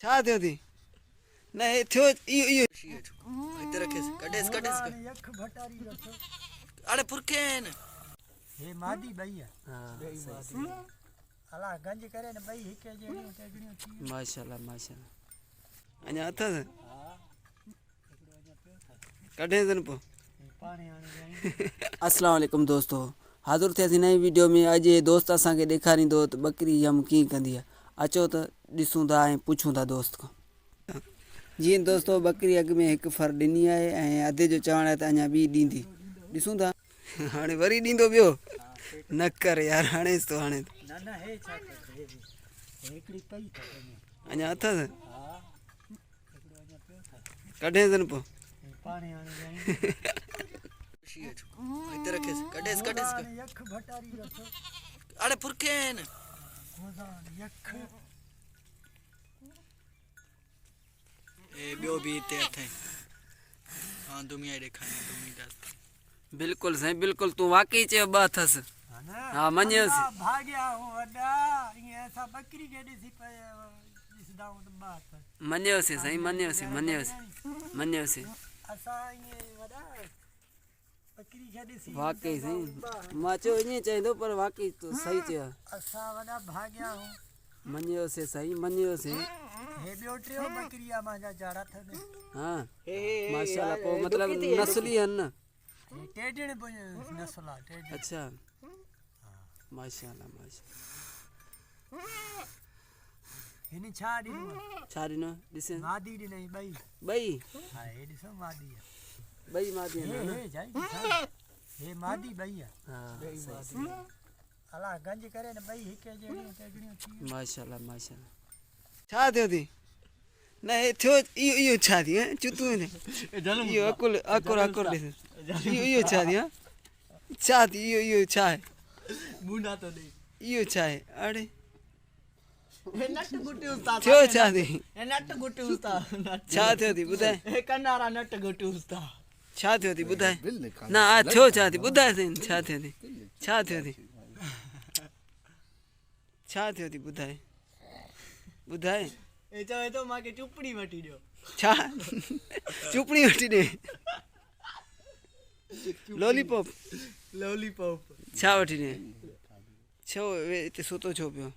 छा थियो थी न हे थियो इहो हिते रखेस कढेस अरे पुरखे न हे मादी भैया अला गंज करे न भई हिके जेड़ियों तेगड़ियों थी माशाल्लाह अञा अथस कढेस न पो पानी आने जाई अस्सलाम वालेकुम दोस्तों हाज़िर थियासीं नई वीडियो में। अॼु हे दोस्त असांखे ॾेखारींदो त बकरी यम कीअं कंदी आहे। अचो त ॾिसूं था ऐं पुछूं था दोस्त खां। जीअं दोस्तो बकरी अॻ में हिकु फर ॾिनी आहे ऐं अधे जो चवण आहे त अञा ॿी ॾींदी। ॾिसूं था हाणे वरी ॾींदो ॿियो न कर यार हाणेसि तो हाणे न हे छा करे एकड़ी पई त अञा अथस हां एकड़ो अञा पियो था कढेस न पोइ पानी आने जाई हिते रखेस कढेस यख भटारी रखो अरे पुरखे न गोदान यख ए बियो भी हिते अथई हां दुमिया ॾेखारियो दुमी दास बिल्कुलु साईं बिल्कुलु तूं वाकई चयो ॿ अथसि हा मञियोसि भाग्या हूं वॾा ईअं असां बकरी खे ॾिसी पए ॾिसंदाऊं त ॿ अथसि मञियोसि साईं मञियोसि असां ईअं वॾा बकरी खे ॾिसी वाकई साईं मां चयो ईअं चईंदो पर वाकई तूं सही चयो असां वॾा भाग्या हूं मञियोसि साईं मञियोसि हे ॿियो टियों बकरी आहे मुंहिंजा जड़ा अथनि हाँ माशाल्लाह पोइ मतिलबु नस्ली आहिनि न हे टेडण नस्ल आहे टेडण अच्छा माशाल्लाह हिन छा ॾिनो ॾिसे मादी ॾिनई ॿई हा हे ॾिसो मादी आहे ॿई मादी हे जाई हे मादी ॿई आहे अला गंज करे न ॿई हिके जेड़ियों तेगड़ियों थी माशाल्लाह छा थियो थी न हे थियो इहो छा थी चुतू ने इहो अकुल ॾिस इहो छा थी छा थी इहो छा आहे बूंदा तो दे इहो छा आहे अड़े ए नट गुटी उस्ताद थियो छा थी ए नट गुटी उस्ताद छा थियो थी ॿुधाए ए कनारा नट गुटी उस्ताद छा थियो थी ॿुधाए न हा थियो छा थी ॿुधाए साईं छा थियो थी ॿुधाए ए चवे तो माके चुपड़ी वठी दियो छा चुपड़ी वठी ॾे लॉलीपॉप लॉलीपॉप छा वठी ॾे छो हिते सुतो छो पियो